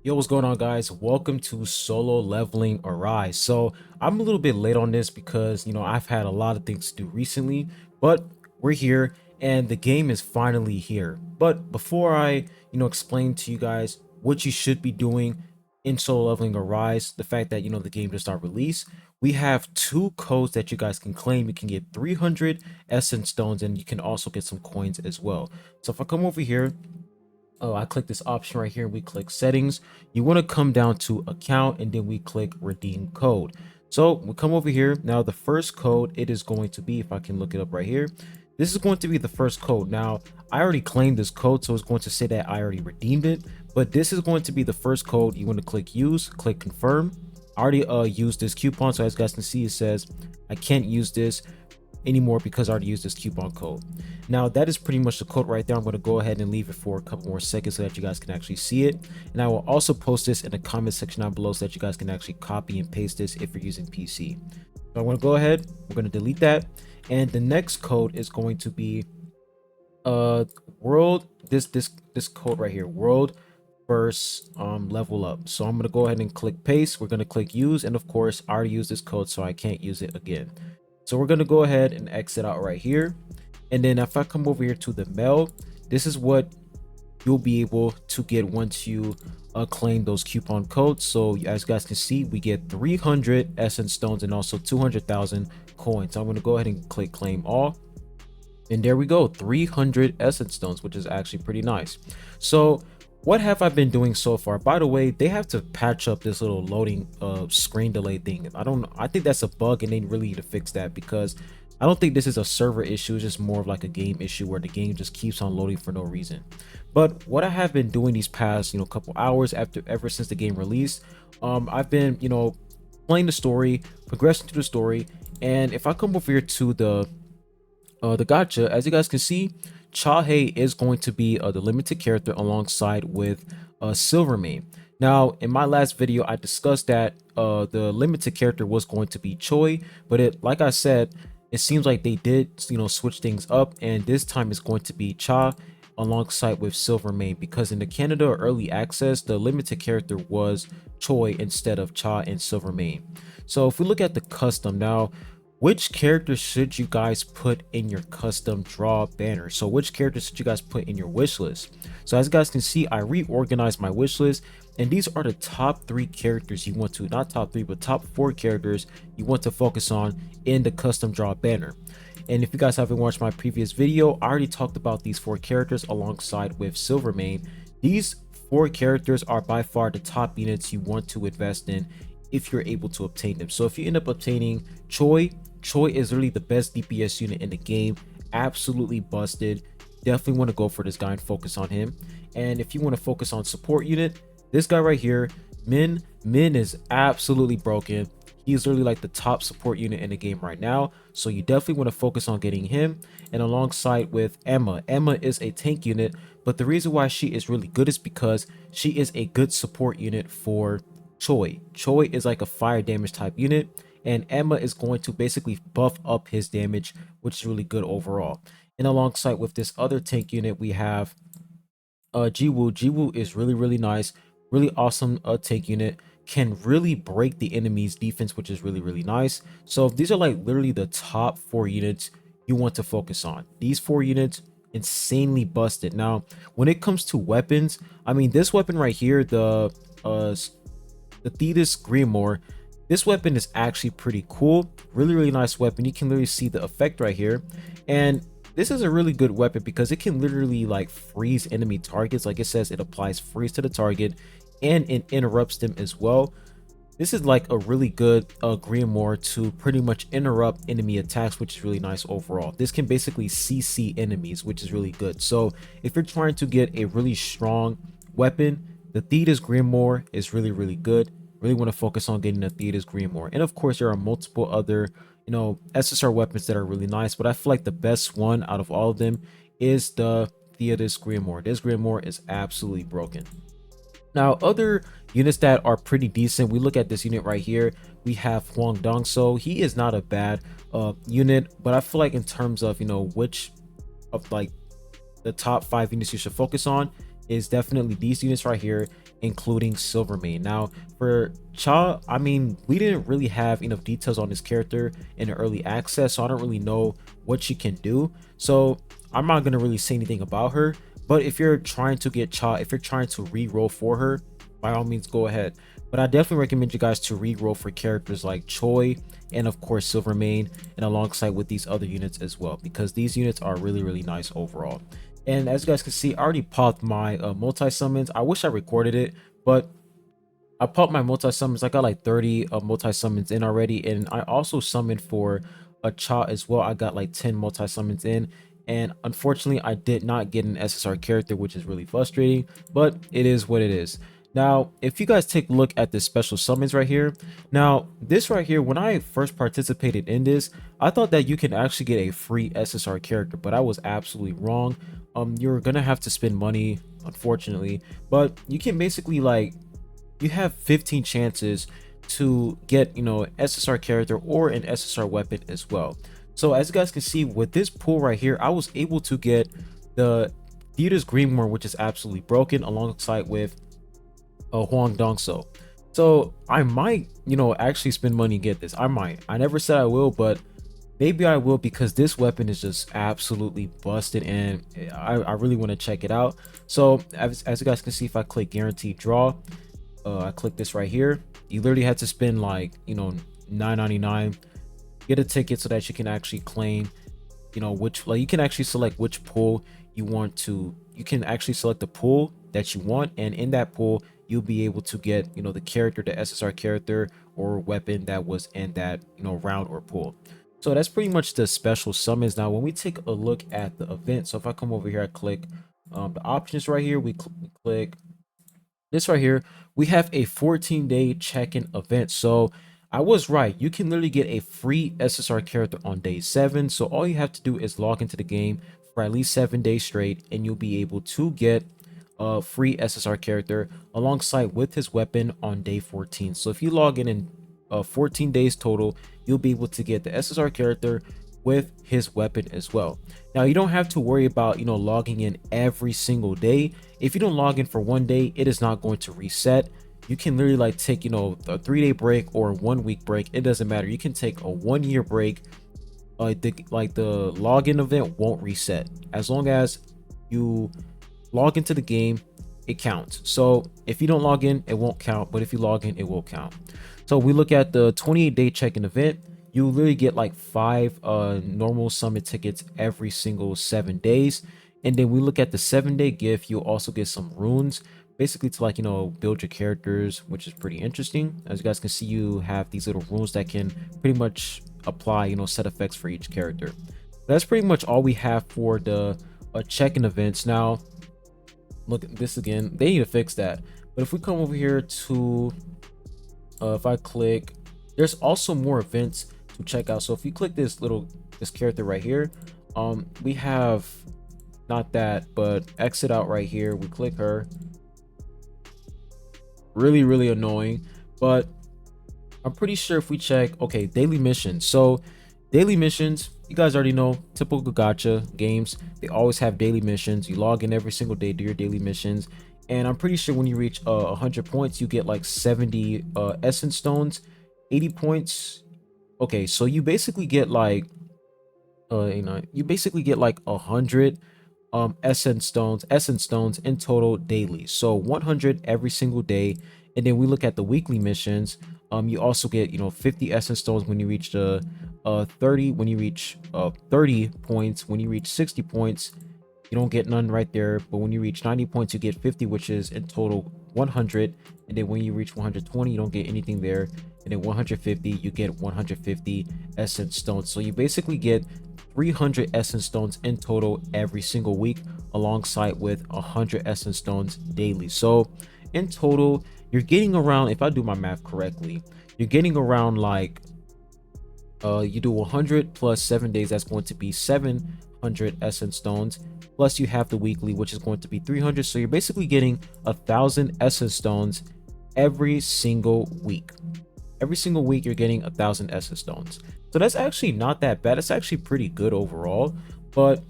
Yo, what's going on, guys? Welcome to Solo Leveling Arise. So I'm a little bit late on this because I've had a lot of things to do recently, but we're here and the game is finally here. But before I explain to you guys what you should be doing in Solo Leveling Arise, the fact that the game just got released, we have two codes that you guys can claim. You can get 300 essence stones and you can also get some coins as well. So if I come over here, I click this option right here and we click settings. You want to come down to account and then we click redeem code. So we come over here. Now the first code, it is going to be, if I can look it up right here, this is going to be the first code. Now I already claimed this code, so it's going to say that I already redeemed it, but this is going to be the first code. You want to click use, click confirm. I already used this coupon, so as you guys can see, it says I can't use this anymore because I already used this coupon code. Now that is pretty much the code right there. I'm going to go ahead and leave it for a couple more seconds so that you guys can actually see it, and I will also post this in the comment section down below so that you guys can actually copy and paste this if you're using PC. So I'm going to go ahead, we're going to delete that, and the next code is going to be world, this code right here, world first level up. So I'm going to go ahead and click paste. We're going to click use, and of course I already used this code, so I can't use it again. So we're going to go ahead and exit out right here. And then if I come over here to the mail, this is what you'll be able to get once you claim those coupon codes. So as you guys can see, we get 300 essence stones and also 200,000 coins. So I'm going to go ahead and click claim all. And there we go, 300 essence stones, which is actually pretty nice. So what have I been doing so far? By the way, they have to patch up this little loading screen delay thing. I think that's a bug and they really need to fix that, because I don't think this is a server issue. It's just more of like a game issue where the game just keeps on loading for no reason. But what I have been doing these past couple hours ever since the game released, I've been playing the story, progressing through the story. And if I come over here to the gacha, as you guys can see, Chahe is going to be the limited character alongside with Silvermane. Now in my last video I discussed that the limited character was going to be Choi, but like I said, it seems like they did switch things up, and this time it's going to be Cha alongside with Silvermane, because in the Canada early access the limited character was Choi instead of Cha and Silvermane. So if we look at the custom now, which character should you guys put in your custom draw banner? So which character should you guys put in your wish list? So as you guys can see, I reorganized my wish list, and these are the top 3 characters you want to, not top 3, but top 4 characters you want to focus on in the custom draw banner. And if you guys haven't watched my previous video, I already talked about these 4 characters alongside with Silvermane. These 4 characters are by far the top units you want to invest in if you're able to obtain them. So if you end up obtaining Choi is really the best DPS unit in the game, absolutely busted. Definitely want to go for this guy and focus on him. And if you want to focus on support unit, this guy right here, Min is absolutely broken. He's literally like the top support unit in the game right now, so you definitely want to focus on getting him. And alongside with Emma is a tank unit, but the reason why she is really good is because she is a good support unit for Choi is like a fire damage type unit, and Emma is going to basically buff up his damage, which is really good overall. And alongside with this other tank unit, we have Jiwoo is really nice, really awesome tank unit, can really break the enemy's defense, which is really nice. So these are like literally the top 4 units you want to focus on. These 4 units insanely busted. Now when it comes to weapons, I mean, this weapon right here, the Thetis Grimoire, this weapon is actually pretty cool. Really nice weapon. You can literally see the effect right here, and this is a really good weapon because it can literally like freeze enemy targets. Like it says, it applies freeze to the target and it interrupts them as well. This is like a really good Grimoire to pretty much interrupt enemy attacks, which is really nice overall. This can basically CC enemies, which is really good. So if you're trying to get a really strong weapon, the Thetis Grimoire is really good. Really want to focus on getting the Thetis Grimoire. And of course there are multiple other SSR weapons that are really nice, but I feel like the best one out of all of them is the Thetis Grimoire. This Grimoire is absolutely broken. Now other units that are pretty decent, we look at this unit right here. We have Huang Dongso. He is not a bad unit, but I feel like in terms of which of like the top 5 units you should focus on is definitely these units right here. including Silvermane. Now for Cha, I mean, we didn't really have enough details on this character in the early access, so I don't really know what she can do. So I'm not gonna really say anything about her. But if you're trying to get Cha, if you're trying to re-roll for her, by all means go ahead. But I definitely recommend you guys to re-roll for characters like Choi and of course Silvermane, and alongside with these other units as well, because these units are really nice overall. And as you guys can see, I already popped my multi summons. I wish I recorded it, but I popped my multi summons. I got like 30 multi summons in already, and I also summoned for a Cha as well. I got like 10 multi summons in, and unfortunately I did not get an SSR character, which is really frustrating, but it is what it is. Now if you guys take a look at the special summons right here, now this right here, when I first participated in this, I thought that you can actually get a free SSR character, but I was absolutely wrong. You're gonna have to spend money, unfortunately, but you can basically like, you have 15 chances to get, you know, an SSR character or an SSR weapon as well. So as you guys can see with this pool right here, I was able to get the Theater's Grimoire, which is absolutely broken, alongside with Huang Dongso. So I might, you know, actually spend money and get this. I might. I never said I will, but maybe I will, because this weapon is just absolutely busted, and I really want to check it out. So as you guys can see, if I click guaranteed draw, I click this right here, you literally had to spend like, you know, $9.99, get a ticket so that you can actually claim, you know, which, like, you can actually select which pool you want to, you can actually select the pool that you want, and in that pool you'll be able to get, you know, the character, the SSR character or weapon that was in that, you know, round or pool. So that's pretty much the special summons. Now when we take a look at the event, so if I come over here, I click the options right here, we click this right here, we have a 14-day check-in event. So I was right, you can literally get a free SSR character on day 7. So all you have to do is log into the game for at least 7 days straight, and you'll be able to get a free SSR character alongside with his weapon on day 14. So if you log in 14 days total, you'll be able to get the SSR character with his weapon as well. Now you don't have to worry about, you know, logging in every single day. If you don't log in for 1 day, it is not going to reset. You can literally like take, you know, a 3-day break or 1 week break. It doesn't matter. You can take a 1-year break. The login event won't reset as long as you log into the game. It counts. So if you don't log in, it won't count, but if you log in, it will count. So we look at the 28-day check-in event. You literally get like 5 normal summit tickets every single 7 days, and then we look at the 7-day gift. You'll also get some runes, basically to, like, you know, build your characters, which is pretty interesting. As you guys can see, you have these little runes that can pretty much apply, you know, set effects for each character. That's pretty much all we have for the check-in events. Now look at this again, they need to fix that. But if we come over here to if I click, there's also more events to check out. So if you click this character right here, we have, not that, but exit out right here, we click her. Really annoying, but I'm pretty sure if we check, okay, daily missions. So daily missions, you guys already know, typical gacha games, they always have daily missions. You log in every single day, do your daily missions, and I'm pretty sure when you reach 100 points, you get like 70 essence stones. 80 points, okay, so you basically get like you know, you basically get like 100 essence stones in total daily. So 100 every single day. And then we look at the weekly missions. You also get, you know, 50 essence stones when you reach the 30, when you reach 30 points. When you reach 60 points, you don't get none right there, but when you reach 90 points, you get 50, which is in total 100. And then when you reach 120, you don't get anything there, and then 150, you get 150 essence stones. So you basically get 300 essence stones in total every single week, alongside with 100 essence stones daily. So in total, you're getting around, if I do my math correctly, you're getting around like you do 100 plus 7 days, that's going to be 700 essence stones, plus you have the weekly, which is going to be 300. So you're basically getting 1,000 essence stones every single week. Every single week you're getting 1,000 essence stones. So that's actually not that bad. It's actually pretty good overall, but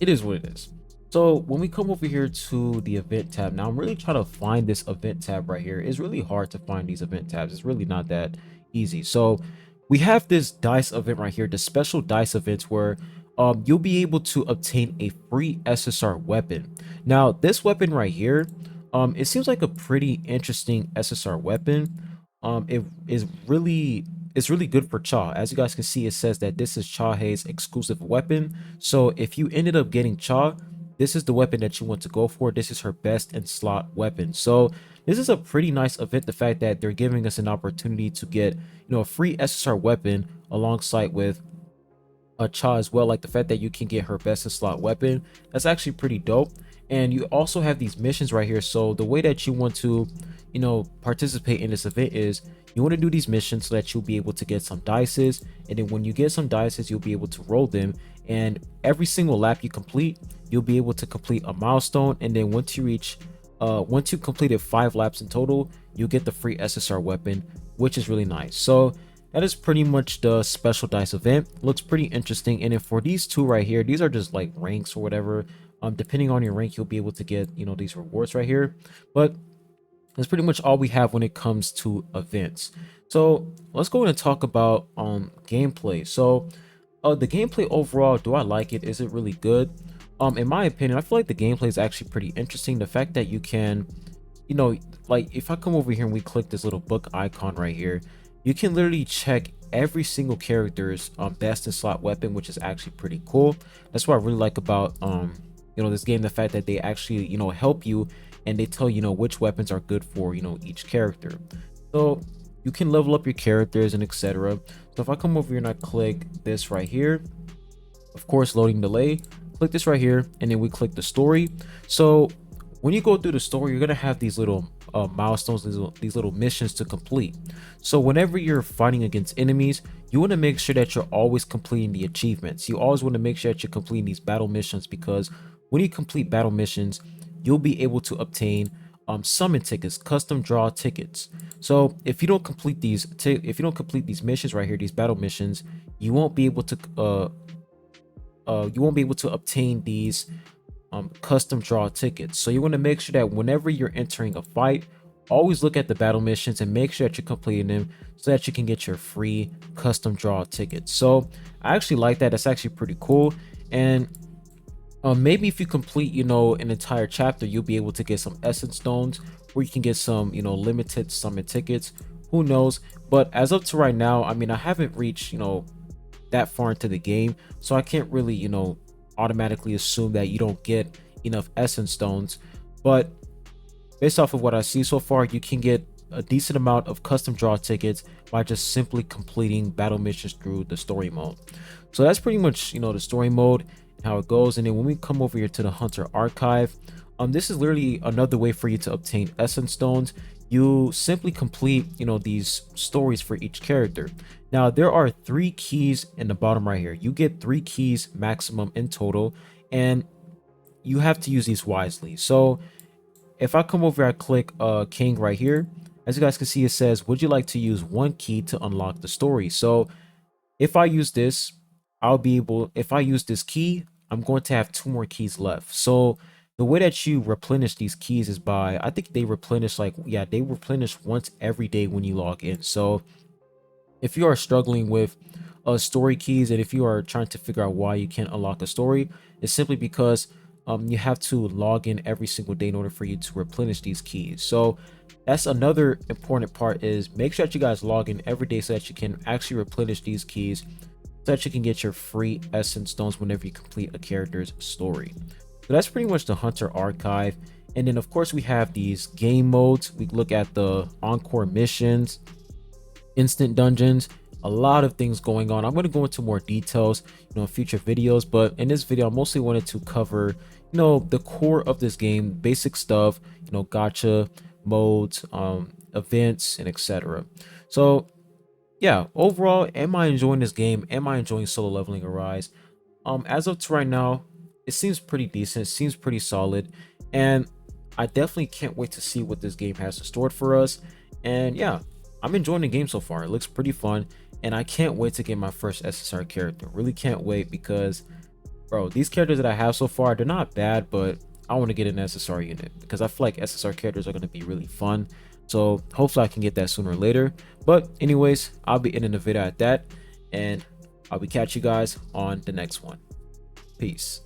it is what it is. So when we come over here to the event tab, now I'm really trying to find this event tab right here. It's really hard to find these event tabs. It's really not that easy. So we have this dice event right here, the special dice events where you'll be able to obtain a free SSR weapon. Now this weapon right here, it seems like a pretty interesting SSR weapon. It is really it's really good for Cha. As you guys can see, it says that this is Chahe's exclusive weapon. So if you ended up getting Cha, this is the weapon that you want to go for. This is her best in slot weapon. So this is a pretty nice event. The fact that they're giving us an opportunity to get, a free SSR weapon alongside with a Cha as well. Like the fact that you can get her best in slot weapon, that's actually pretty dope. And you also have these missions right here. So the way that you want to, participate in this event is you want to do these missions so that you'll be able to get some dices. And then when you get some dices, you'll be able to roll them. And every single lap you complete, you'll be able to complete a milestone. And then once you completed 5 laps in total, you'll get the free SSR weapon, which is really nice. So that is pretty much the special dice event. Looks pretty interesting. And then for these two right here, these are just like ranks or whatever. Depending on your rank, you'll be able to get, these rewards right here. But that's pretty much all we have when it comes to events. So let's go ahead and talk about gameplay. So the gameplay overall, do I like it? Is it really good? In my opinion, I feel like the gameplay is actually pretty interesting. The fact that you can, like if I come over here and we click this little book icon right here, you can literally check every single character's best in slot weapon, which is actually pretty cool. That's what I really like about this game, the fact that they actually help you and they tell which weapons are good for each character. So you can level up your characters and etc. So if I come over here and I click this right here, of course loading delay, click this right here, and then we click the story. So when you go through the story, you're gonna have these little milestones, these little missions to complete. So whenever you're fighting against enemies, you want to make sure that you're always completing the achievements. You always want to make sure that you're completing these battle missions, because when you complete battle missions, you'll be able to obtain summon tickets, custom draw tickets. So if you don't complete these missions right here, these battle missions, you won't be able to obtain these custom draw tickets. So you want to make sure that whenever you're entering a fight, always look at the battle missions and make sure that you're completing them so that you can get your free custom draw tickets. So I actually like that. That's actually pretty cool. And maybe if you complete an entire chapter, you'll be able to get some essence stones, or you can get some limited summon tickets. Who knows? But as up to right now, I mean, I haven't reached that far into the game, so I can't really automatically assume that you don't get enough essence stones. But based off of what I see so far, you can get a decent amount of custom draw tickets by just simply completing battle missions through the story mode. So that's pretty much the story mode and how it goes. And then when we come over here to the Hunter Archive, this is literally another way for you to obtain essence stones. You simply complete these stories for each character. Now there are 3 keys in the bottom right here. You get 3 keys maximum in total, and you have to use these wisely. So if I come over, I click King right here. As you guys can see, it says, would you like to use 1 key to unlock the story? So if I use this, if I use this key, I'm going to have 2 more keys left. So the way that you replenish these keys is by, I think they replenish they replenish once every day when you log in. So if you are struggling with story keys, and if you are trying to figure out why you can't unlock a story, it's simply because you have to log in every single day in order for you to replenish these keys. So that's another important part, is make sure that you guys log in every day so that you can actually replenish these keys, so that you can get your free essence stones whenever you complete a character's story. So that's pretty much the Hunter Archive. And then of course we have these game modes. We look at the encore missions, instant dungeons, a lot of things going on. I'm going to go into more details in future videos, but in this video I mostly wanted to cover the core of this game, basic stuff, gacha modes, events, and etc. So yeah, overall, am I enjoying this game? Am I enjoying Solo Leveling Arise? As of to right now, it seems pretty decent. It seems pretty solid, and I definitely can't wait to see what this game has in store for us. And yeah, I'm enjoying the game so far. It looks pretty fun, and I can't wait to get my first SSR character. Really can't wait, because Bro, these characters that I have so far, they're not bad, but I want to get an SSR unit because I feel like SSR characters are going to be really fun. So hopefully I can get that sooner or later. But anyways, I'll be ending the video at that, and I'll be catch you guys on the next one. Peace.